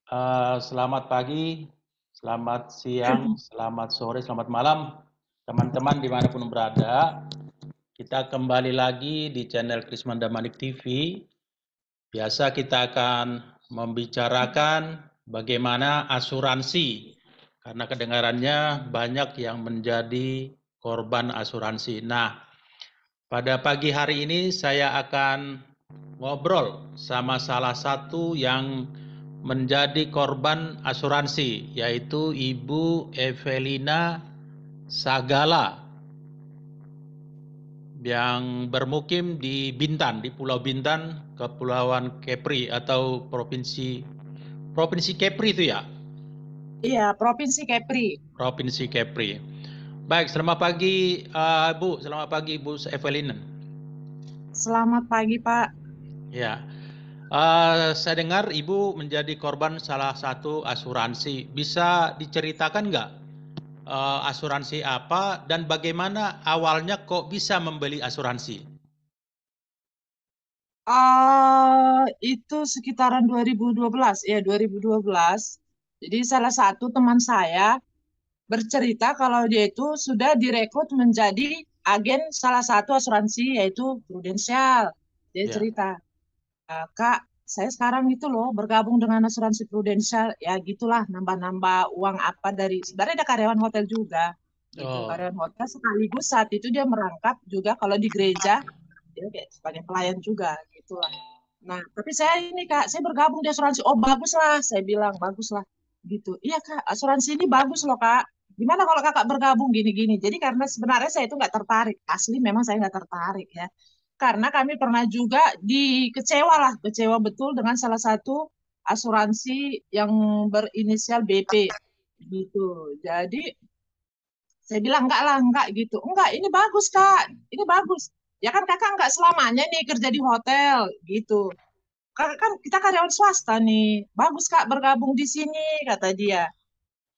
Selamat pagi, selamat siang, selamat sore, selamat malam, teman-teman dimanapun berada. Kita kembali lagi di channel Krismanda Manik TV. Biasa kita akan membicarakan bagaimana asuransi, karena kedengarannya banyak yang menjadi korban asuransi. Nah, pada pagi hari ini saya akan ngobrol sama salah satu yang menjadi korban asuransi, yaitu Ibu Evelina Sagala yang bermukim di Bintan, di Pulau Bintan, Kepulauan Kepri atau Provinsi Kepri itu ya? Iya, Provinsi Kepri. Provinsi Kepri. Baik, selamat pagi Bu, selamat pagi Bu Evelina. Selamat pagi, Pak. Ya, saya dengar Ibu menjadi korban salah satu asuransi. Bisa diceritakan nggak asuransi apa dan bagaimana awalnya kok bisa membeli asuransi? Itu sekitaran 2012, ya 2012. Jadi salah satu teman saya bercerita kalau dia itu sudah direkrut menjadi agen salah satu asuransi yaitu Prudential. Dia Ya. cerita, Kak, saya sekarang gitu loh bergabung dengan asuransi Prudential. Ya gitulah, nambah-nambah uang apa dari, sebenarnya ada karyawan hotel juga. Gitu, Oh, karyawan hotel sekaligus saat itu dia merangkap juga kalau di gereja dia kayak sebagai pelayan juga gitulah. Nah, tapi saya ini Kak, saya bergabung di asuransi. Oh, bagus lah, saya bilang bagus lah. Gitu. Iya Kak, asuransi ini bagus loh Kak. Gimana kalau Kakak bergabung gini-gini? Jadi karena sebenarnya saya itu nggak tertarik. Asli memang saya nggak tertarik ya. Karena kami pernah juga dikecewa lah, kecewa betul dengan salah satu asuransi yang berinisial BP gitu. Jadi saya bilang enggak lah, enggak gitu. Enggak, ini bagus Kak, ini bagus. Ya kan kakak enggak selamanya nih kerja di hotel gitu. Kakak kan kita karyawan swasta nih. Bagus Kak bergabung di sini, kata dia.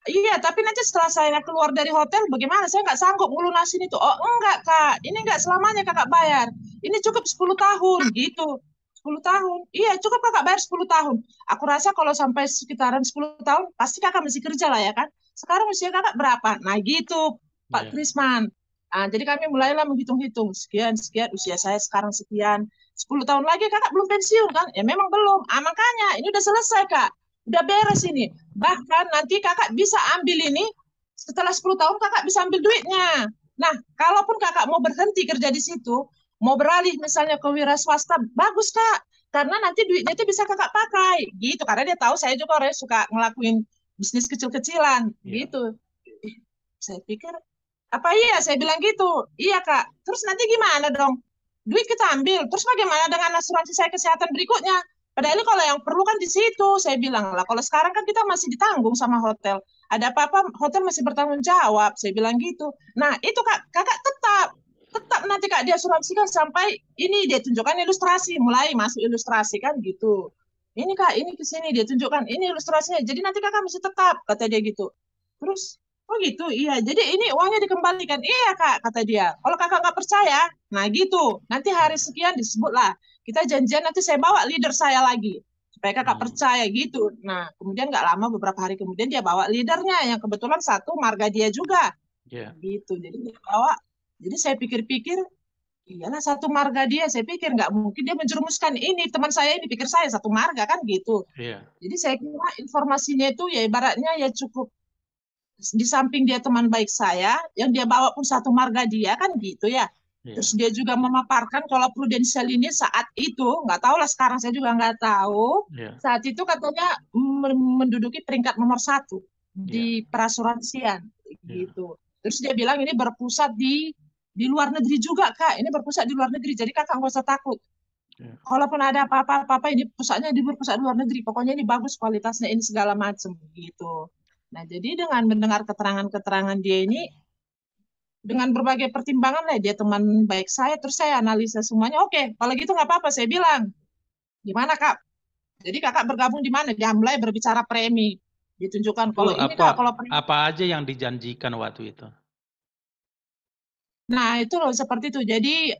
Iya, tapi nanti setelah saya keluar dari hotel, bagaimana? Saya nggak sanggup ngelunasin itu. Oh, enggak, Kak. Ini enggak selamanya kakak bayar. Ini cukup 10 tahun, gitu. 10 tahun. Iya, cukup kakak bayar 10 tahun. Aku rasa kalau sampai sekitaran 10 tahun, pasti kakak masih kerja lah ya kan? Sekarang usia kakak berapa? Nah, gitu, Pak ya. Krisman. Nah, jadi kami mulailah menghitung-hitung. Sekian, sekian, usia saya sekarang sekian. 10 tahun lagi kakak belum pensiun kan? Ya memang belum. Makanya ini udah selesai, Kak. Udah beres ini. Bahkan nanti kakak bisa ambil ini, setelah 10 tahun kakak bisa ambil duitnya. Nah, kalaupun kakak mau berhenti kerja di situ, mau beralih misalnya ke wira swasta, bagus kak. Karena nanti duitnya itu bisa kakak pakai. Gitu, karena dia tahu saya juga orang yang suka ngelakuin bisnis kecil-kecilan. Ya. Gitu. Saya pikir, apa iya? Saya bilang gitu. Iya kak. Terus nanti gimana dong? Duit kita ambil. Terus bagaimana dengan asuransi saya kesehatan berikutnya? Padahal kalau yang perlu kan di situ, saya bilang lah. Kalau sekarang kan kita masih ditanggung sama hotel. Ada apa-apa, hotel masih bertanggung jawab. Saya bilang gitu. Nah, itu kak, kakak tetap nanti kak diasuransikan sampai ini dia tunjukkan ilustrasi, mulai masuk ilustrasi kan gitu. Ini kak, ini ke sini dia tunjukkan ini ilustrasinya. Jadi nanti kakak masih tetap kata dia gitu. Terus oh gitu, iya. Jadi ini uangnya dikembalikan. Iya kak, kata dia. Kalau kakak nggak percaya, nah gitu. Nanti hari sekian disebutlah. Kita janjian nanti saya bawa leader saya lagi supaya kakak Hmm. percaya gitu. Nah, kemudian nggak lama beberapa hari kemudian dia bawa leadernya yang kebetulan satu marga dia juga Ya. gitu. Jadi dia bawa. Jadi saya pikir-pikir, iyalah satu marga dia. Saya pikir nggak mungkin dia menjerumuskan ini teman saya ini pikir saya satu marga kan gitu. Ya. Jadi saya kira informasinya itu ya ibaratnya ya cukup di samping dia teman baik saya, yang dia bawa pun satu marga dia kan gitu ya. Ya. Terus dia juga memaparkan kalau Prudential ini saat itu, nggak tahu lah sekarang saya juga nggak tahu, Ya. saat itu katanya menduduki peringkat nomor satu Ya. di perasuransian Ya. gitu. Terus dia bilang ini berpusat di luar negeri juga kak, ini berpusat di luar negeri, jadi kakak nggak usah takut. Ya. Kalaupun ada apa-apa ini pusatnya di pusat luar negeri, pokoknya ini bagus kualitasnya ini segala macam gitu. Nah, jadi dengan mendengar keterangan-keterangan dia ini, dengan berbagai pertimbangan lah, dia teman baik saya, terus saya analisa semuanya, oke, kalau gitu nggak apa-apa, saya bilang, gimana kak? Jadi kakak bergabung di mana? Dia mulai berbicara premi, ditunjukkan Itu kalau ini apa kak, kalau premi. apa aja yang dijanjikan waktu itu? Nah, itu loh seperti itu. Jadi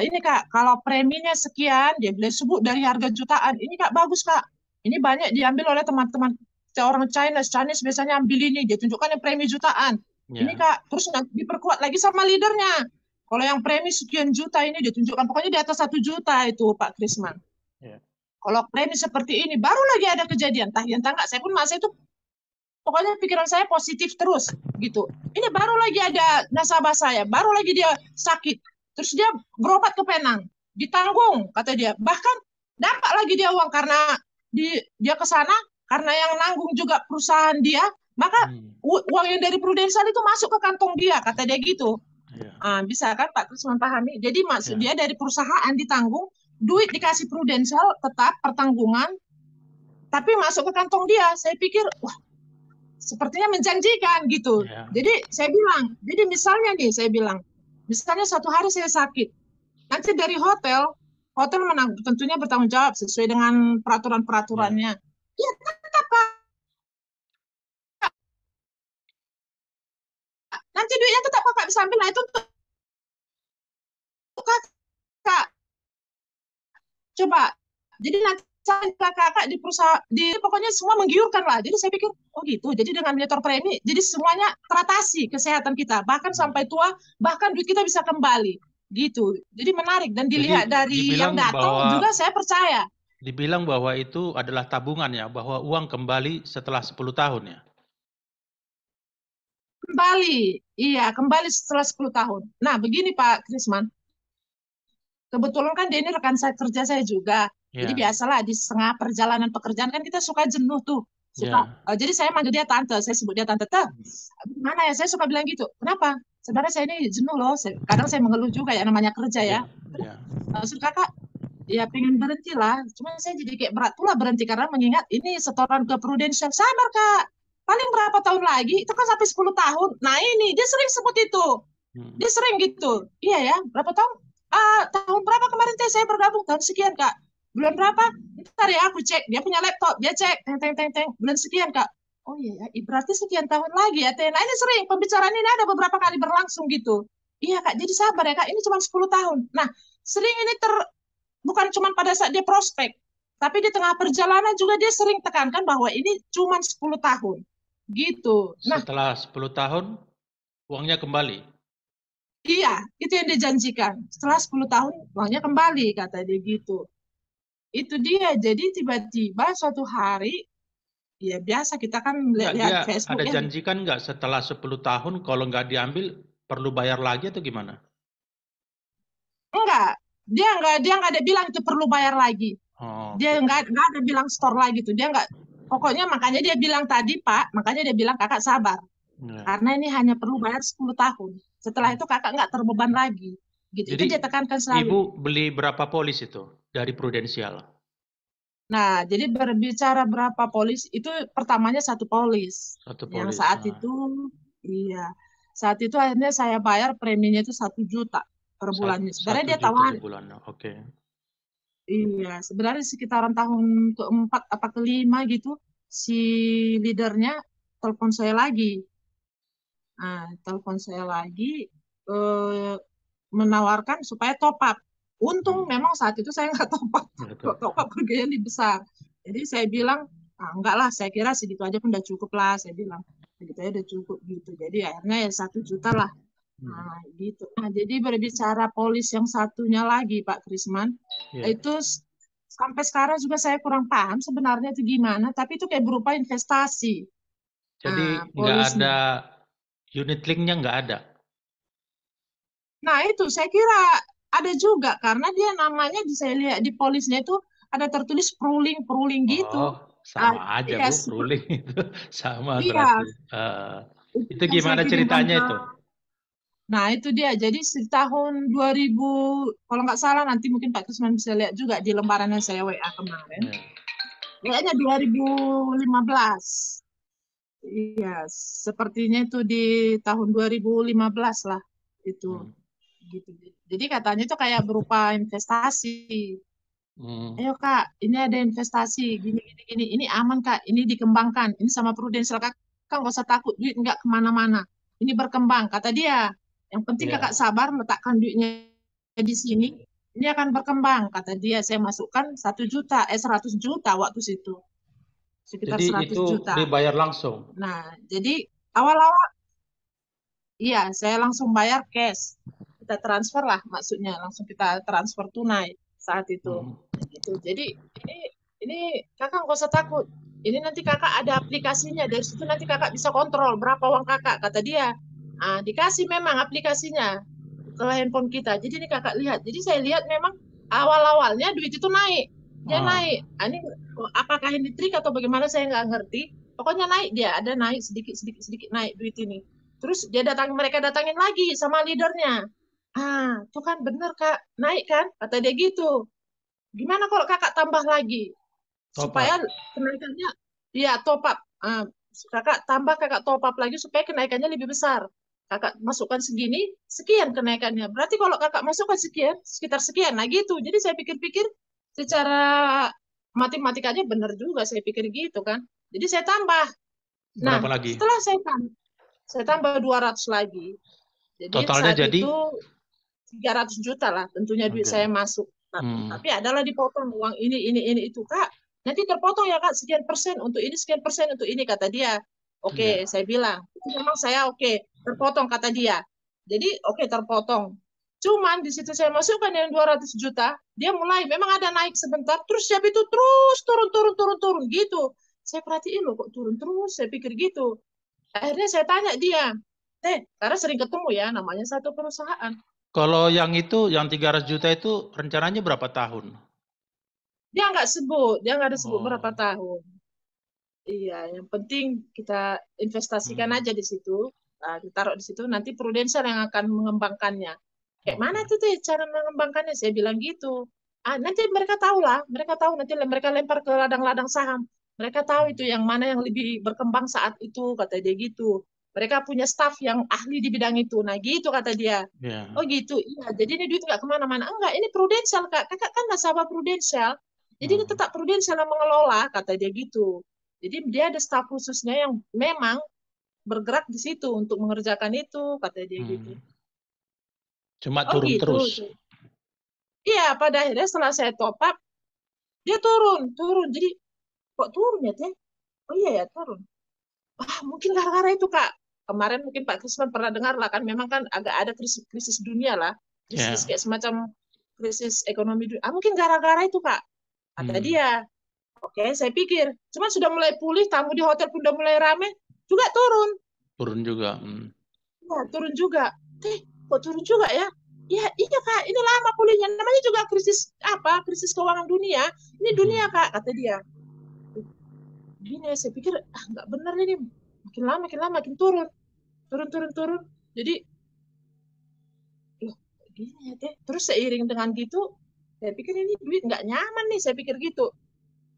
ini kak, kalau preminya sekian, dia boleh sebut dari harga jutaan. Ini kak bagus kak. Ini banyak diambil oleh teman-teman. orang Chinese biasanya ambil ini, dia tunjukkan yang premi jutaan. Ini Ya. Kak, terus nanti diperkuat lagi sama leadernya. Kalau yang premi sekian juta ini ditunjukkan, pokoknya di atas 1 juta itu Pak Krisman. Ya. Kalau premi seperti ini, baru lagi ada kejadian. Entah yang enggak, saya pun masih itu, pokoknya pikiran saya positif terus gitu. Ini baru lagi ada nasabah saya, baru lagi dia sakit, terus dia berobat ke Penang, ditanggung kata dia. Bahkan dapat lagi dia uang karena dia ke sana karena yang nanggung juga perusahaan dia, maka uang yang dari Prudential itu masuk ke kantong dia kata dia gitu. Ya. Bisa kan Pak Chris memahami? Jadi maksud Ya. dia dari perusahaan ditanggung, duit dikasih Prudential tetap pertanggungan, tapi masuk ke kantong dia. Saya pikir, wah, sepertinya menjanjikan gitu. Ya. Jadi saya bilang, jadi misalnya nih saya bilang, misalnya suatu hari saya sakit, nanti dari hotel tentunya bertanggung jawab sesuai dengan peraturan-peraturannya. Ya tetap Kak, nanti duitnya tetap Kakak bisa ambil. Nah itu untuk Kakak. Coba, jadi nanti kakak di perusahaan, pokoknya semua menggiurkan lah. Jadi saya pikir, oh gitu. Jadi dengan monitor premi, jadi semuanya teratasi kesehatan kita, bahkan sampai tua, bahkan duit kita bisa kembali, gitu. Jadi menarik dan dilihat Jadi dari yang datang juga saya percaya. dibilang bahwa itu adalah tabungan ya, bahwa uang kembali setelah 10 tahun ya. Kembali, iya kembali setelah 10 tahun. Nah begini Pak Krisman, kebetulan kan dia ini rekan saya kerja saya juga. Jadi Ya. biasalah di setengah perjalanan pekerjaan kan kita suka jenuh tuh. Suka. Ya. Jadi saya manggil dia tante, saya sebut dia tante. Teh, gimana ya? Saya suka bilang gitu. Kenapa? Sebenarnya saya ini jenuh loh. Kadang saya mengeluh juga ya namanya kerja ya. Ya. Maksud kakak, ya pengen berhenti lah. Cuma saya jadi kayak berat pula berhenti karena mengingat ini setoran ke Prudential. Sabar kak. Paling berapa tahun lagi? Itu kan sampai 10 tahun. Nah ini, dia sering sebut itu. Dia sering gitu. Iya ya, berapa tahun? Tahun berapa kemarin teh saya bergabung? Tahun sekian kak. Bulan berapa? Ntar ya aku cek. Dia punya laptop, dia cek. Teng teng teng teng. Bulan sekian kak. Oh iya, ya, berarti sekian tahun lagi ya teh. Nah ini sering pembicaraan ini ada beberapa kali berlangsung gitu. Iya kak, jadi sabar ya kak. Ini cuma 10 tahun. Nah sering ini bukan cuma pada saat dia prospek, tapi di tengah perjalanan juga dia sering tekankan bahwa ini cuma 10 tahun. Gitu. Nah, setelah 10 tahun uangnya kembali. iya, itu yang dijanjikan. Setelah 10 tahun uangnya kembali kata dia gitu. Itu dia. Jadi tiba-tiba suatu hari, ya biasa kita kan Enggak, lihat dia Facebook ada ya. janjikan nggak setelah 10 tahun kalau nggak diambil perlu bayar lagi atau gimana? Enggak, dia nggak ada bilang itu perlu bayar lagi. Oh, Dia oke. nggak ada bilang store lagi tuh. Dia nggak. Pokoknya makanya dia bilang tadi Pak, makanya dia bilang kakak sabar. Ya. Karena ini hanya perlu bayar 10 tahun. Setelah itu kakak nggak terbeban lagi. Gitu. Itu Jadi dia tekankan selalu. ibu beli berapa polis itu dari Prudential? Nah, jadi berbicara berapa polis, itu pertamanya 1 polis. Satu Yang polis. saat itu, iya. Saat itu akhirnya saya bayar preminya itu 1 juta per bulannya. Sebenarnya Satu dia juta tawar. sebulan. Oke. Iya, sebenarnya sekitaran tahun keempat apa kelima gitu, si leadernya telepon saya lagi. Nah, telepon saya lagi, eh, menawarkan supaya top up. Untung memang saat itu saya nggak top up. Kalau top up harganya lebih besar. Jadi saya bilang, enggak lah, saya kira segitu aja pun udah cukup lah. Saya bilang, segitu aja udah cukup gitu. Jadi akhirnya ya 1 juta lah. Nah, gitu. Nah, jadi berbicara polis yang satunya lagi, Pak Krisman, Ya. itu sampai sekarang juga saya kurang paham sebenarnya itu gimana, tapi itu kayak berupa investasi. Jadi Nah, nggak polisnya. ada unit linknya nggak ada. Nah, itu saya kira ada juga karena dia namanya saya lihat di polisnya itu ada tertulis peruling-peruling gitu. Oh, Ah, sama aja iya, Bu, ruling itu sama iya, berarti. Itu yang saya gimana kirimkan ceritanya ke. itu? Nah, itu dia. Jadi tahun 2000, kalau nggak salah nanti mungkin Pak Kusman bisa lihat juga di lembaran yang saya WA kemarin. Ya. Kayaknya 2015. Iya, sepertinya itu di tahun 2015 lah itu. Hmm. Gitu. Jadi katanya itu kayak berupa investasi. Hmm. Ayo Kak, ini ada investasi gini gini gini. Ini aman Kak, ini dikembangkan. Ini sama Prudential Kak, nggak usah takut duit nggak kemana-mana. Ini berkembang kata dia. Yang penting Kakak Ya. sabar letakkan duitnya di sini. Ini akan berkembang kata dia. Saya masukkan 1 juta, 100 juta waktu situ. sekitar Jadi 100 itu juta. dibayar langsung. Nah, jadi awal-awal iya, saya langsung bayar cash. Kita transfer lah, maksudnya langsung kita transfer tunai saat itu. Hmm. Gitu. Jadi ini kakak nggak usah takut. Ini nanti kakak ada aplikasinya. Dari situ nanti kakak bisa kontrol berapa uang kakak, kata dia. Ah, dikasih memang aplikasinya ke handphone kita. Jadi ini kakak lihat. Jadi saya lihat memang awal-awalnya duit itu naik. Dia Ah. naik. Ah, ini apakah ini trik atau bagaimana saya nggak ngerti. Pokoknya naik dia. Ada naik sedikit sedikit sedikit naik duit ini. Terus mereka datangin lagi sama leadernya. Ah, tuh kan bener kak, naik kan? Kata dia gitu. Gimana kalau kakak tambah lagi Top supaya up. kenaikannya, ya top up. Ah, kakak top up lagi supaya kenaikannya lebih besar. Kakak masukkan segini, sekian kenaikannya. Berarti kalau kakak masukkan sekian, sekitar sekian. Nah gitu. Jadi saya pikir-pikir secara matematikanya benar juga. Saya pikir gitu kan. Jadi saya tambah. Nah, Berapa lagi? setelah saya tambah 200 lagi. Jadi Totalnya saat jadi? itu 300 juta lah tentunya duit Oke. saya masuk. Hmm. Tapi adalah dipotong uang ini itu kak. Nanti terpotong ya kak sekian persen untuk ini sekian persen untuk ini kata dia. Ya. Oke, saya bilang itu memang saya oke terpotong kata dia. Jadi oke terpotong. Cuman di situ saya masukkan yang 200 juta, dia mulai memang ada naik sebentar, terus siap itu terus turun gitu. Saya perhatiin loh kok turun terus, saya pikir gitu. Akhirnya saya tanya dia, karena sering ketemu ya, namanya satu perusahaan. Kalau yang itu, yang 300 juta itu rencananya berapa tahun? Dia nggak ada sebut berapa Oh. tahun. Iya, yang penting kita investasikan Hmm. aja di situ, ditaruh di situ, nanti Prudential yang akan mengembangkannya. Kayak mana Oke. tuh tuh cara mengembangkannya? Saya bilang gitu. Ah, nanti mereka tahu lah, mereka tahu nanti mereka lempar ke ladang-ladang saham. Mereka tahu itu yang mana yang lebih berkembang saat itu, kata dia gitu. Mereka punya staff yang ahli di bidang itu. Nah, gitu kata dia. Ya. Oh gitu, iya. Jadi ini duit nggak kemana-mana. Enggak, ini Prudential, Kak. Kakak kan nasabah Prudential. Jadi ini Hmm. tetap Prudential yang mengelola, kata dia gitu. Jadi dia ada staf khususnya yang memang bergerak di situ untuk mengerjakan itu, kata dia gitu. Hmm. Cuma Oh turun gitu. terus. Iya, pada akhirnya setelah saya top up, dia turun. Jadi kok turun ya, Teh? Oh iya ya, turun. Wah, mungkin gara-gara itu, Kak. Kemarin mungkin Pak Krisman pernah dengar lah kan, memang kan agak ada krisis, krisis dunia lah. Krisis Ya. kayak semacam krisis ekonomi dunia. Ah, mungkin gara-gara itu, Kak. Kata Hmm. dia. Oke, saya pikir. Cuman sudah mulai pulih, tamu di hotel pun udah mulai rame, juga turun. Turun juga. Hmm. Ya, turun juga. Kok turun juga ya? Ya, iya Kak, ini lama pulihnya. Namanya juga krisis apa? Krisis keuangan dunia. Ini dunia Hmm. Kak, kata dia. Gini, saya pikir nggak benar ini. Makin lama, makin turun, turun. Jadi, loh, gini ya teh. Terus seiring dengan gitu, saya pikir ini duit nggak nyaman nih. Saya pikir gitu.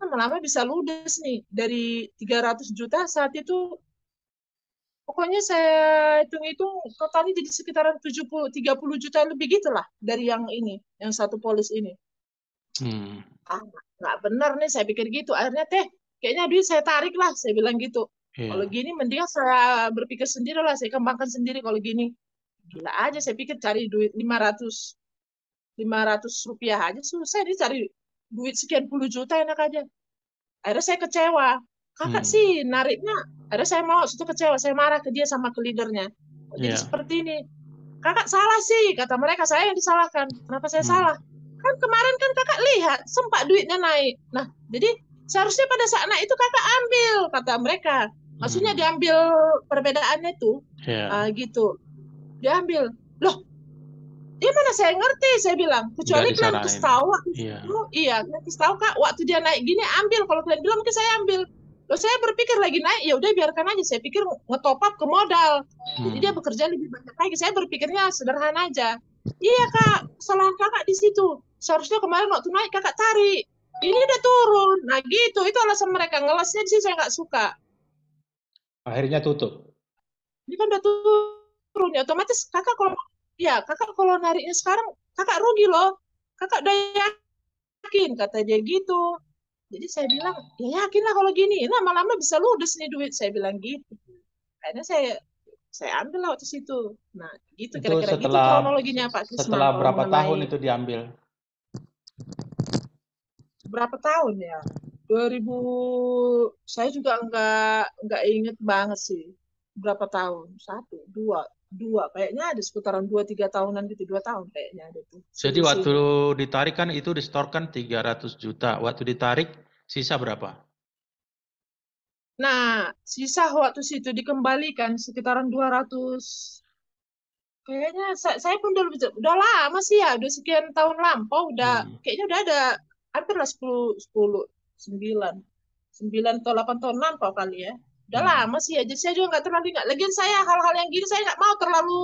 Lama-lama bisa ludes nih. Dari 300 juta saat itu pokoknya saya hitung-hitung totalnya jadi sekitaran 30 juta lebih gitu lah dari yang ini, yang satu polis ini. Hmm. Ah, nggak benar nih, saya pikir gitu. Akhirnya kayaknya duit saya tarik lah, saya bilang gitu. Kalau Iya. gini mendingan saya berpikir sendiri lah, saya kembangkan sendiri kalau gini. Gila aja, saya pikir cari duit 500 rupiah aja susah, dia cari duit sekian puluh juta enak aja. Akhirnya saya kecewa. Kakak Hmm. sih nariknya. Akhirnya saya mau, situ kecewa. Saya marah ke dia sama ke leadernya. Oh, jadi Iya. seperti ini. Kakak salah sih, kata mereka. Saya yang disalahkan. Kenapa saya Hmm. salah? Kan kemarin kan kakak lihat, sempat duitnya naik. Nah, jadi seharusnya pada saat naik itu kakak ambil, kata mereka. Maksudnya Hmm. diambil perbedaannya tuh. Ya. Gitu. Diambil. Loh, dia mana saya ngerti, saya bilang. Nggak Kecuali kalian kasih disaranin. tahu waktu Iya. itu, iya, kalian kasih tahu kak, waktu dia naik gini ambil. Kalau kalian bilang mungkin saya ambil. Loh, saya berpikir lagi naik, ya udah biarkan aja. Saya pikir ngetop up ke modal. Jadi dia Hmm. bekerja lebih banyak lagi. Saya berpikirnya sederhana aja. Iya kak, kesalahan kakak di situ. Seharusnya kemarin waktu naik kakak tarik. Ini udah turun. Nah gitu, itu alasan mereka. Ngelasnya sih saya nggak suka. Akhirnya tutup. Ini kan udah turun ya, otomatis kakak kalau nariknya sekarang kakak rugi loh. Kakak udah yakin, kata dia gitu. Jadi saya bilang, ya yakin lah kalau gini, lama-lama bisa ludes nih duit. Saya bilang gitu. Kayaknya saya ambil lah waktu situ. Nah, gitu Itu kira-kira gitu kronologinya Pak Krisman setelah kalau berapa tahun mengenai itu diambil? berapa tahun ya. 2000, saya juga nggak inget banget sih berapa tahun, satu, dua, kayaknya ada sekitaran 2-3 tahunan gitu, 2 tahun kayaknya ada tuh Jadi waktu selisihnya. ditarik kan itu disetorkan 300 juta. Waktu ditarik sisa berapa? Nah, sisa waktu situ dikembalikan sekitaran 200. Kayaknya saya pun udah lama sih ya, udah sekian tahun lampau, Hmm. kayaknya udah ada hampir lah 10, 10, 9, 9 atau 8 tahun lampau kali ya. Udah Hmm. lama sih ya, jadi saya juga nggak terlalu ingat. Lagian saya hal-hal yang gini saya nggak mau terlalu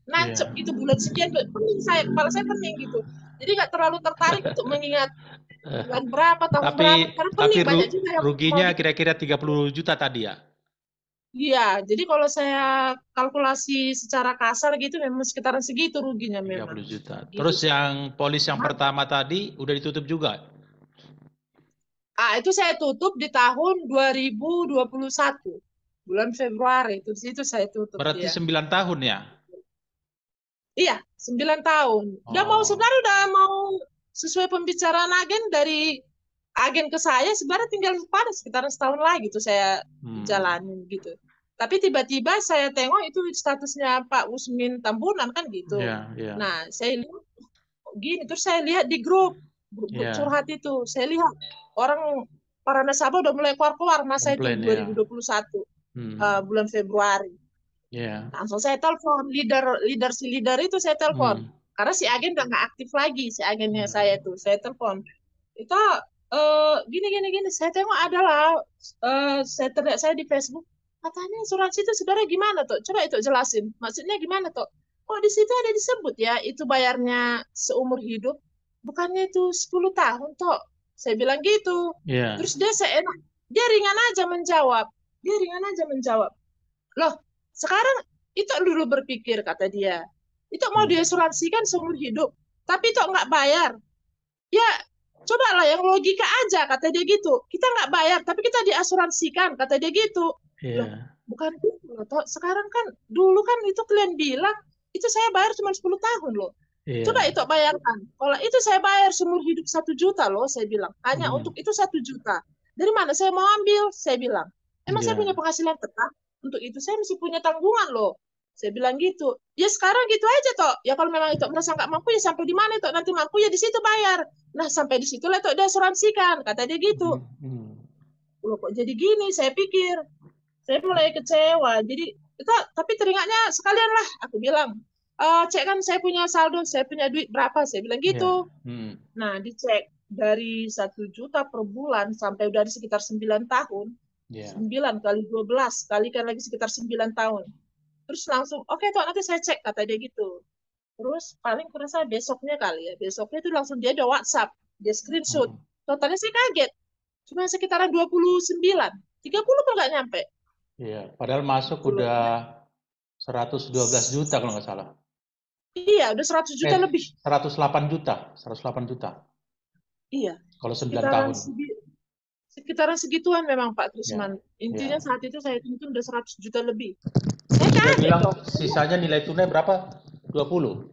nancep Iya. gitu, bulan sekian pening saya, kepala saya pening gitu. Jadi nggak terlalu tertarik untuk mengingat Eh, bulan berapa, tahun tapi berapa, karena pening banyak juga yang mau ruginya di. kira-kira 30 juta tadi ya? Iya, jadi kalau saya kalkulasi secara kasar gitu memang sekitaran segitu ruginya memang. 30 juta. Gitu. Terus yang polis yang Nah, pertama tadi udah ditutup juga? itu saya tutup di tahun 2021. Bulan Februari itu di situ saya tutup Berarti dia. 9 tahun ya? Iya, 9 tahun. Oh. Sebenarnya udah mau sesuai pembicaraan agen dari agen ke saya sebenarnya tinggal pada sekitaran setahun lagi tuh saya Hmm. jalanin gitu. Tapi tiba-tiba saya tengok itu statusnya Pak Usmin Tambunan kan gitu. Ya, ya, Nah, saya lihat gini, terus saya lihat di grup ya. curhat itu, saya lihat orang para nasabah udah mulai keluar-keluar masa itu Komplain ya. 2021, Hmm. bulan Februari. Ya. Langsung saya telepon si leader itu saya telepon Hmm. karena si agen udah nggak aktif lagi si agennya saya Hmm. tuh saya telepon itu gini gini gini saya tengok adalah saya terlihat saya di Facebook katanya asuransi itu sebenarnya gimana tuh coba itu jelasin maksudnya gimana tuh kok di situ ada disebut ya itu bayarnya seumur hidup bukannya itu 10 tahun toh saya bilang gitu Ya. terus dia seenak dia ringan aja menjawab loh, sekarang itu dulu berpikir, kata dia. Itu mau Hmm. diasuransikan seumur hidup. Tapi itu nggak bayar. Ya, cobalah yang logika aja, kata dia gitu. Kita nggak bayar, tapi kita diasuransikan, kata dia gitu. Loh, Ya. bukan gitu loh, toh. Sekarang kan, dulu kan itu kalian bilang, itu saya bayar cuma 10 tahun loh. Coba Iya. itu bayarkan. Kalau itu saya bayar seumur hidup 1 juta loh, saya bilang. Hanya Hmm. untuk itu 1 juta. Dari mana saya mau ambil? Saya bilang. Emang saya punya Ya. penghasilan tetap? Untuk itu saya mesti punya tanggungan loh. Saya bilang gitu. Ya sekarang gitu aja toh. Ya kalau memang itu merasa nggak mampu ya sampai di mana itu nanti mampu ya di situ bayar. Nah sampai di situ lah itu diasuransikan. Kata dia gitu. Hmm. Hmm. Loh kok jadi gini? Saya pikir. Saya mulai kecewa. Jadi itu tapi teringatnya sekalian lah. Aku bilang. Cek kan saya punya saldo, saya punya duit berapa, saya bilang Ya. gitu. Hmm. Nah, dicek dari 1 juta per bulan sampai udah di sekitar 9 tahun, Ya. 9 kali 12, kalikan lagi sekitar 9 tahun. Terus langsung, oke tuh nanti saya cek, kata dia gitu. Terus paling kurasa besoknya kali ya, besoknya itu langsung dia ada WhatsApp, dia screenshot. Hmm. Totalnya saya kaget, cuma sekitaran 29, 30 pun nggak nyampe. Iya. Padahal masuk Gitu loh. udah 112 juta kalau nggak salah. Iya, udah 100 juta lebih. 108 juta. 108 juta. Iya, Kalau 9 sekitaran tahun. sekitaran segituan memang Pak Ya. Trisman. Intinya Ya. saat itu saya hitung udah 100 juta lebih. Saya Terus dia kaget bilang dong. sisanya nilai tunai berapa? 20.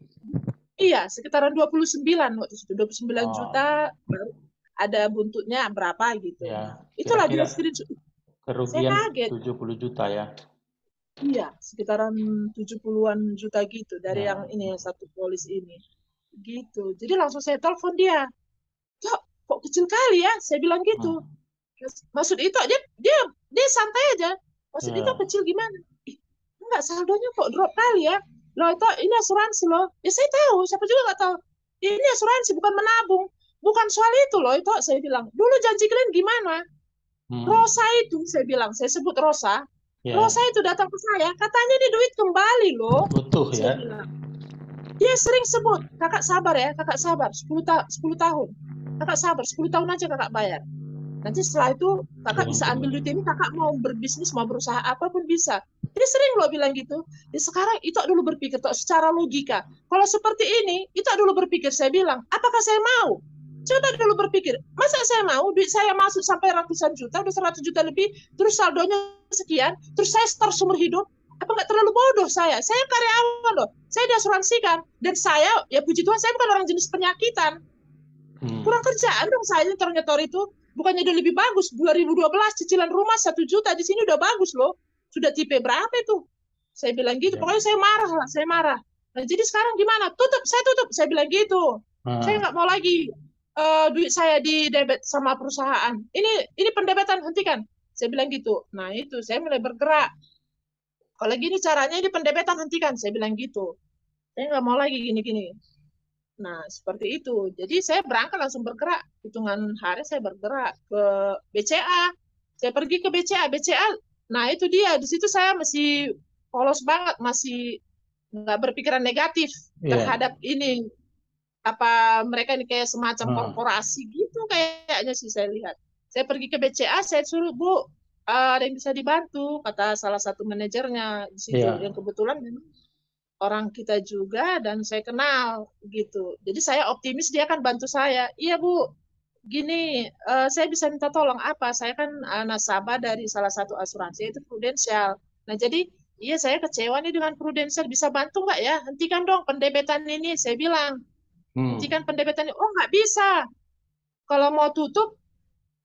Iya, sekitaran 29 waktu itu. 29 Oh, juta baru ada buntutnya berapa gitu. ya. Nah, itulah dia Kira-kira screenshot. Saya kerugian kaget. 70 juta ya. Iya, sekitaran 70-an juta gitu dari yang Ya. ini satu polis ini. Gitu. Jadi langsung saya telepon dia. Kok kecil kali ya? Saya bilang gitu. Hmm. Maksud itu dia santai aja. Maksud itu Ya. kecil gimana? Enggak, saldonya kok drop kali ya. Loh itu ini asuransi loh. Ya saya tahu, siapa juga nggak tahu. Ini asuransi bukan menabung. Bukan soal itu loh, itu saya bilang. Dulu janji kalian gimana? Hmm. Rosa itu, saya bilang, saya sebut Rosa. Rosa Ya. itu datang ke saya, katanya ini duit kembali loh. Utuh Saya ya. bilang, dia sering sebut, kakak sabar ya, kakak sabar, 10 tahun. Kakak sabar, 10 tahun aja kakak bayar. Nanti setelah itu kakak bisa ambil duit ini, kakak mau berbisnis, mau berusaha apapun bisa. Dia sering loh bilang gitu. Ya sekarang itu dulu berpikir toh, secara logika. Kalau seperti ini, itu dulu berpikir. Saya bilang, apakah saya mau? Coba dulu berpikir, masa saya mau duit saya masuk sampai ratusan juta, udah 100 juta lebih, terus saldonya sekian, terus saya start seumur hidup, apa nggak terlalu bodoh saya? Saya karyawan loh, saya diasuransikan, dan saya, ya puji Tuhan, saya bukan orang jenis penyakitan. Hmm. Kurang kerjaan dong saya nyetor-nyetor itu. bukannya udah lebih bagus. 2012 cicilan rumah 1 juta di sini udah bagus loh. Sudah tipe berapa itu? Saya bilang gitu. Ya. Pokoknya saya marah lah, saya marah. Nah, jadi sekarang gimana? Tutup, saya tutup. Saya bilang gitu. Saya nggak mau lagi duit saya di debit sama perusahaan. Ini pendebetan, hentikan. Saya bilang gitu. Nah itu saya mulai bergerak. Kalau gini caranya ini pendebetan, hentikan. Saya bilang gitu. Saya nggak mau lagi gini-gini. Nah seperti itu. Jadi saya berangkat langsung bergerak. Hitungan hari saya bergerak ke BCA. Saya pergi ke BCA. BCA. Nah itu dia. Di situ saya masih polos banget, masih nggak berpikiran negatif terhadap ini, apa mereka ini kayak semacam korporasi gitu kayaknya sih saya lihat. Saya pergi ke BCA, saya suruh, Bu, ada yang bisa dibantu, kata salah satu manajernya di situ, yang kebetulan orang kita juga dan saya kenal gitu. Jadi saya optimis dia akan bantu saya. Iya Bu, gini, saya bisa minta tolong apa? Saya kan nasabah dari salah satu asuransi itu Prudential. Nah jadi iya saya kecewa nih dengan Prudential, bisa bantu nggak ya? Hentikan dong pendebetan ini, saya bilang. Hentikan pendebetannya. Oh nggak bisa. Kalau mau tutup,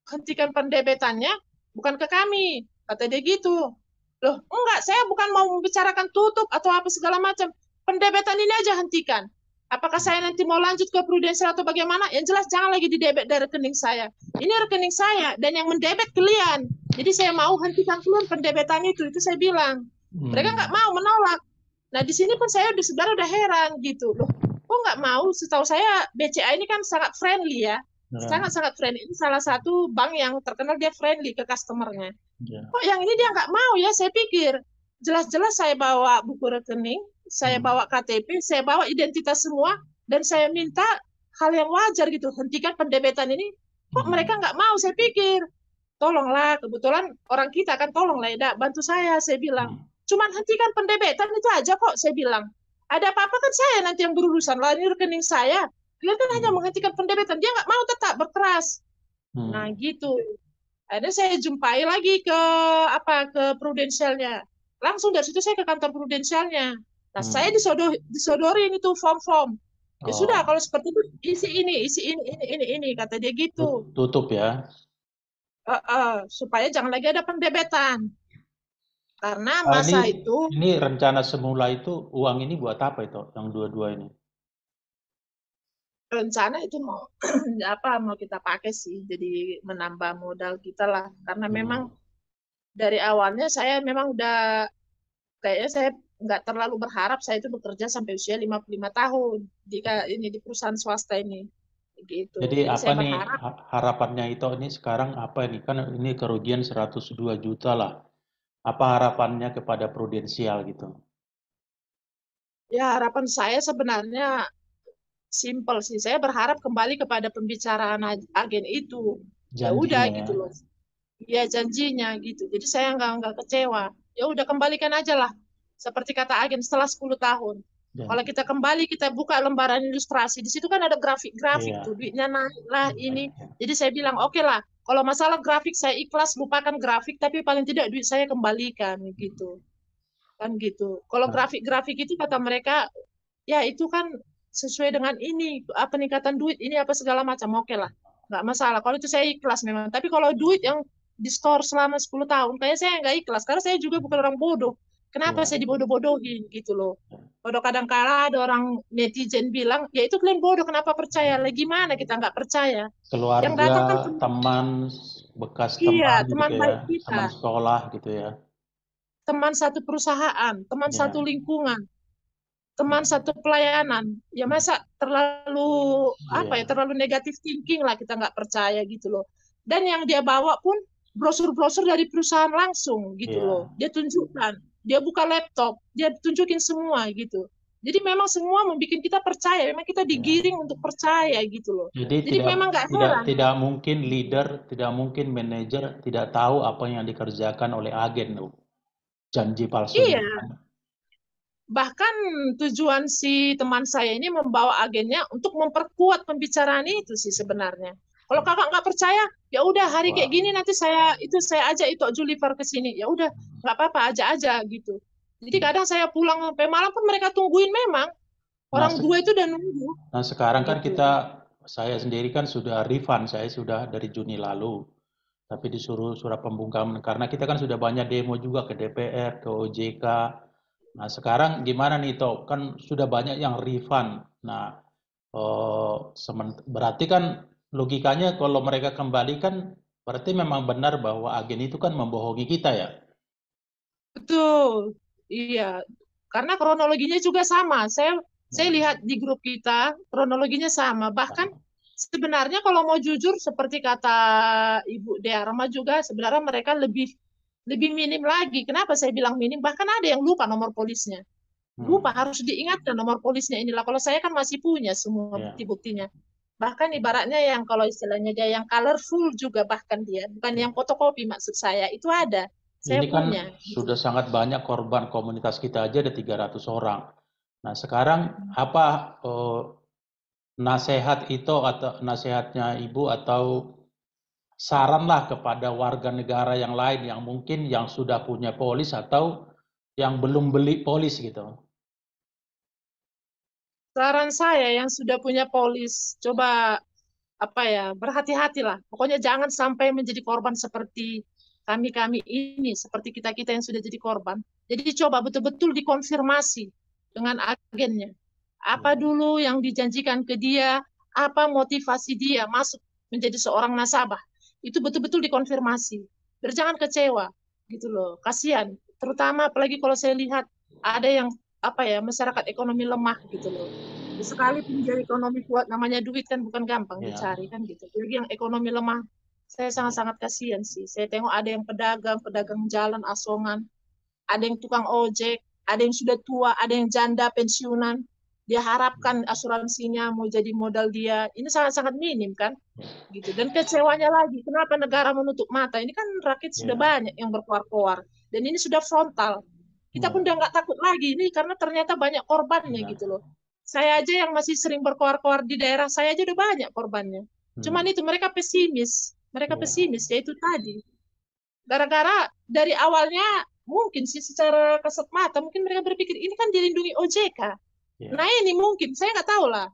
hentikan pendebetannya, bukan ke kami. Kata dia gitu. Loh, enggak, saya bukan mau membicarakan tutup atau apa segala macam. Pendebetan ini aja hentikan. Apakah saya nanti mau lanjut ke Prudential atau bagaimana? Yang jelas jangan lagi didebet dari rekening saya. Ini rekening saya dan yang mendebet kalian. Jadi saya mau hentikan keluar pendebetan itu saya bilang. Mereka nggak mau, menolak. Nah di sini pun saya sebenarnya udah heran gitu. Loh, kok nggak mau? Setahu saya BCA ini kan sangat friendly ya. Sangat-sangat friendly. Ini salah satu bank yang terkenal dia friendly ke customernya. Kok yang ini dia nggak mau ya? Saya pikir jelas-jelas saya bawa buku rekening, saya bawa KTP, saya bawa identitas semua, dan saya minta hal yang wajar gitu, hentikan pendebetan ini. Kok mereka nggak mau? Saya pikir, tolonglah, kebetulan orang kita kan, tolonglah ya, bantu saya bilang. Cuman hentikan pendebetan itu aja kok, saya bilang. Ada apa-apa kan saya nanti yang berurusan, lah ini rekening saya. Dia kan hanya menghentikan pendebetan, dia nggak mau, tetap berkeras. Nah gitu. Akhirnya saya jumpai lagi ke Prudentialnya. Langsung dari situ saya ke kantor Prudentialnya. Nah saya disodorin itu form-form. Ya sudah, kalau seperti itu isi ini, kata dia gitu. Tutup ya. Supaya jangan lagi ada pendebetan. Karena masa itu. Ini rencana semula itu uang ini buat apa itu? Yang dua-dua ini? Rencana itu mau mau kita pakai sih, jadi menambah modal kita lah, karena memang dari awalnya saya memang udah kayaknya saya nggak terlalu berharap saya itu bekerja sampai usia 55 tahun di perusahaan swasta ini gitu. Jadi apa saya nih berharap harapannya itu ini sekarang apa ini, kan ini kerugian 102 juta lah. Apa harapannya kepada Prudensial gitu? ya harapan saya sebenarnya simpel sih. Saya berharap kembali kepada pembicaraan agen itu. Ya udah Janjinya gitu ya. loh. Ya janjinya gitu. Jadi saya nggak kecewa. Ya udah kembalikan aja lah. Seperti kata agen setelah 10 tahun. Kalau kita kembali kita buka lembaran ilustrasi, di situ kan ada grafik-grafik tuh, duitnya naik lah ini. Jadi saya bilang oke lah. Kalau masalah grafik saya ikhlas, lupakan grafik, tapi paling tidak duit saya kembalikan gitu. Kan gitu. Kalau grafik-grafik itu kata mereka, ya itu kan sesuai dengan ini peningkatan duit ini apa segala macam, oke lah, nggak masalah kalau itu saya ikhlas memang. Tapi kalau duit yang di store selama 10 tahun kayak saya nggak ikhlas, karena saya juga bukan orang bodoh. Kenapa saya dibodoh-bodohin gitu loh. Kalau kadang kala ada orang netizen bilang ya itu kalian bodoh kenapa percaya, lagi gimana kita nggak percaya, yang Keluarga, datang kan teman, bekas iya teman gitu teman ya, baik kita, teman sekolah gitu ya. teman satu perusahaan, teman Ya. satu lingkungan, teman satu pelayanan. Ya masa terlalu negatif thinking lah, kita nggak percaya gitu loh. Dan yang dia bawa pun brosur-brosur dari perusahaan langsung gitu loh. Dia tunjukkan, dia buka laptop, dia tunjukin semua gitu. Jadi memang semua membuat kita percaya, memang kita digiring untuk percaya gitu loh. Jadi memang nggak heran. tidak mungkin leader, tidak mungkin manajer tidak tahu apa yang dikerjakan oleh agen loh. Janji palsu Iya, gitu kan. bahkan tujuan si teman saya ini membawa agennya untuk memperkuat pembicaraan itu sih sebenarnya. Kalau kakak nggak percaya, ya udah hari kayak gini nanti saya ajak itu Julifer ke sini. Ya udah nggak apa-apa, aja gitu. Jadi kadang saya pulang sampai malam pun mereka tungguin memang. Nah, Orang dua itu udah nunggu nah sekarang kan gitu. saya sendiri kan sudah refund, saya sudah dari Juni lalu. Tapi disuruh surat pembungkaman karena kita kan sudah banyak demo juga ke DPR, ke OJK. Nah, sekarang gimana nih Toh? Kan sudah banyak yang refund. Nah, berarti kan logikanya kalau mereka kembalikan berarti memang benar bahwa agen itu kan membohongi kita ya. Betul. Iya. Karena kronologinya juga sama. Saya Hmm. lihat di grup kita, kronologinya sama. Bahkan sebenarnya kalau mau jujur, seperti kata Ibu Dearma juga, sebenarnya mereka lebih lebih minim lagi. Kenapa saya bilang minim? Bahkan ada yang lupa nomor polisnya. Lupa, Hmm. harus diingatkan nomor polisnya inilah. Kalau saya kan masih punya semua Ya. bukti-buktinya. Bahkan ibaratnya yang kalau istilahnya dia yang colorful juga bahkan dia, bukan yang Ya. fotokopi maksud saya, itu ada. Saya Ini kan punya gitu. sudah sangat banyak korban komunitas kita aja ada 300 orang. Nah, sekarang apa nasihat itu atau nasihatnya Ibu atau saranlah kepada warga negara yang lain yang mungkin yang sudah punya polis atau yang belum beli polis gitu. Saran saya yang sudah punya polis, coba apa ya, berhati-hatilah. Pokoknya jangan sampai menjadi korban seperti kami-kami ini, seperti kita-kita yang sudah jadi korban. Jadi coba betul-betul dikonfirmasi dengan agennya. Apa dulu yang dijanjikan ke dia, apa motivasi dia masuk menjadi seorang nasabah. Itu betul-betul dikonfirmasi. Biar jangan kecewa gitu loh. Kasihan. Terutama apalagi kalau saya lihat ada yang apa ya, masyarakat ekonomi lemah gitu loh. Sekalipun dia ekonomi kuat, namanya duit kan bukan gampang Ya, dicari kan gitu. Jadi yang ekonomi lemah, saya sangat-sangat kasihan sih. Saya tengok ada yang pedagang, pedagang jalan asongan, ada yang tukang ojek, ada yang sudah tua, ada yang janda pensiunan. Dia harapkan asuransinya mau jadi modal dia. Ini sangat-sangat minim kan? Gitu. Dan kecewanya lagi, kenapa negara menutup mata? Ini kan rakyat sudah ya, banyak yang berkuar-kuar. Dan ini sudah frontal. Kita pun udah ya, nggak takut lagi ini karena ternyata banyak korbannya ya. gitu loh. Saya aja yang masih sering berkuar-kuar di daerah saya aja udah banyak korbannya. Cuman Hmm, itu mereka pesimis. Mereka ya, pesimis, yaitu tadi. Gara-gara dari awalnya mungkin sih secara kasat mata mungkin mereka berpikir ini kan dilindungi OJK. Nah ya. ini mungkin saya nggak tahu lah.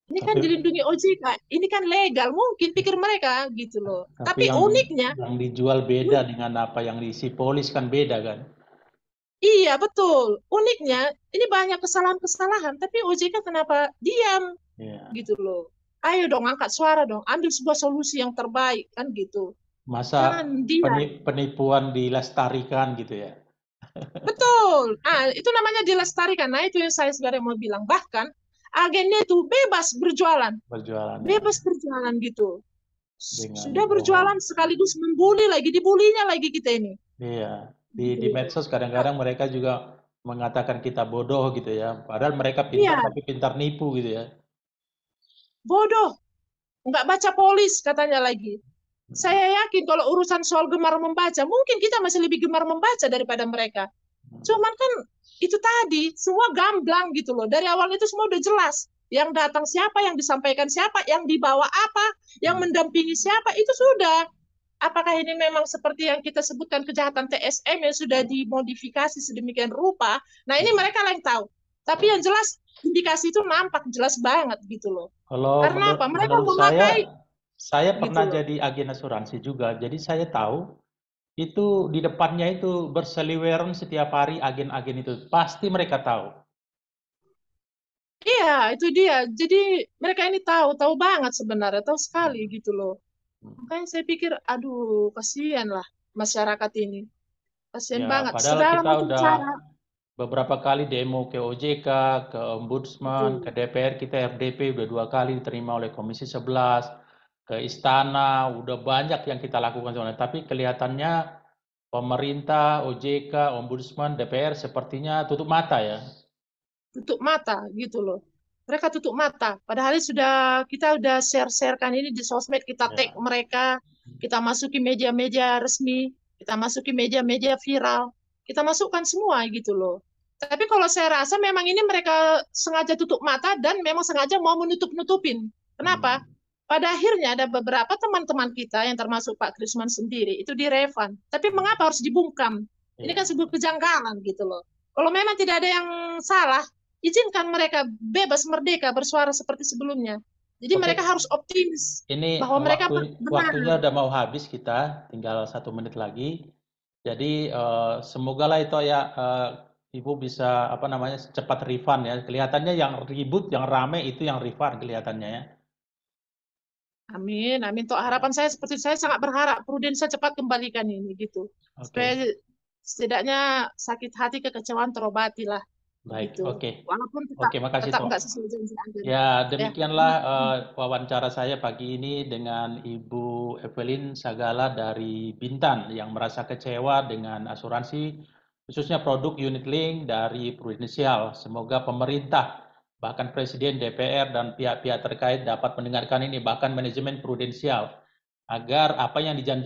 Ini kan Tapi dilindungi OJK, ini kan legal mungkin pikir mereka gitu loh. tapi Tapi uniknya, yang dijual beda dengan apa yang diisi polis kan beda kan? iya betul. Uniknya ini banyak kesalahan-kesalahan, tapi OJK kenapa diam Ya. gitu loh. Ayo dong angkat suara dong, ambil sebuah solusi yang terbaik kan gitu. Masa Jangan diam. penipuan dilestarikan gitu ya? Betul. Ah, itu namanya dilestarikan. Nah, itu yang saya sebenarnya mau bilang. Bahkan agennya itu bebas berjualan. Berjualan ya Bebas berjualan gitu. dengan Sudah bohong. berjualan sekaligus membuli lagi, dibulinya lagi kita ini. Iya, Gitu di loh. medsos kadang-kadang mereka juga mengatakan kita bodoh gitu ya. Padahal mereka pintar Iya, tapi pintar nipu gitu ya. bodoh. Nggak baca polis katanya lagi. Saya yakin kalau urusan soal gemar membaca, mungkin kita masih lebih gemar membaca daripada mereka. Cuman kan itu tadi, semua gamblang gitu loh. Dari awal itu semua udah jelas. Yang datang siapa, yang disampaikan siapa, yang dibawa apa, yang Hmm. mendampingi siapa, itu sudah. Apakah ini memang seperti yang kita sebutkan kejahatan TSM yang sudah dimodifikasi sedemikian rupa? Nah ini mereka yang tahu. Tapi yang jelas indikasi itu nampak jelas banget gitu loh. Kalau Karena apa? Mereka menurut memakai saya gitu pernah loh. jadi agen asuransi juga. Jadi saya tahu itu di depannya itu berseliweran setiap hari agen-agen itu. Pasti mereka tahu. Iya, itu dia. Jadi mereka ini tahu, tahu banget sebenarnya, tahu sekali Hmm. gitu loh. Makanya saya pikir, aduh, kasihan lah masyarakat ini. Kasihan Ya, banget. padahal Segala kita macam udah cara. beberapa kali demo ke OJK, ke Ombudsman, ke Betul. DPR, kita RDP udah 2 kali diterima oleh Komisi 11, ke Istana, udah banyak yang kita lakukan sebenarnya. Tapi kelihatannya pemerintah, OJK, Ombudsman, DPR sepertinya tutup mata ya. Tutup mata gitu loh. Mereka tutup mata. Padahal sudah kita udah share-sharekan ini di sosmed, kita tag Ya, mereka, kita masuki media-media resmi, kita masuki media-media viral, kita masukkan semua gitu loh. Tapi kalau saya rasa memang ini mereka sengaja tutup mata dan memang sengaja mau menutup-nutupin. Kenapa? hmm, Pada akhirnya ada beberapa teman-teman kita yang termasuk Pak Krisman sendiri itu direfund. Tapi mengapa harus dibungkam? Ini kan ya, sebuah kejanggalan gitu loh. Kalau memang tidak ada yang salah, izinkan mereka bebas merdeka bersuara seperti sebelumnya. Jadi Oke, mereka harus optimis ini bahwa mereka waktunya benar. udah mau habis kita, tinggal 1 menit lagi. Jadi semoga lah itu ya Ibu bisa apa namanya cepat refund ya. Kelihatannya yang ribut, yang rame itu yang refund kelihatannya ya. Amin, amin. Toh harapan saya seperti saya sangat berharap Prudensya cepat kembalikan ini gitu. Oke, Supaya setidaknya sakit hati kekecewaan terobati lah baik, begitu. oke, Walaupun tetap oke, makasih tetap Tok. nggak sesuai janji agen. Ya, Ya. demikianlah wawancara saya pagi ini dengan Ibu Evelyn Sagala dari Bintan yang merasa kecewa dengan asuransi, khususnya produk unit link dari Prudential. Semoga pemerintah, bahkan Presiden, DPR, dan pihak-pihak terkait dapat mendengarkan ini, bahkan manajemen Prudential, agar apa yang dijanjikan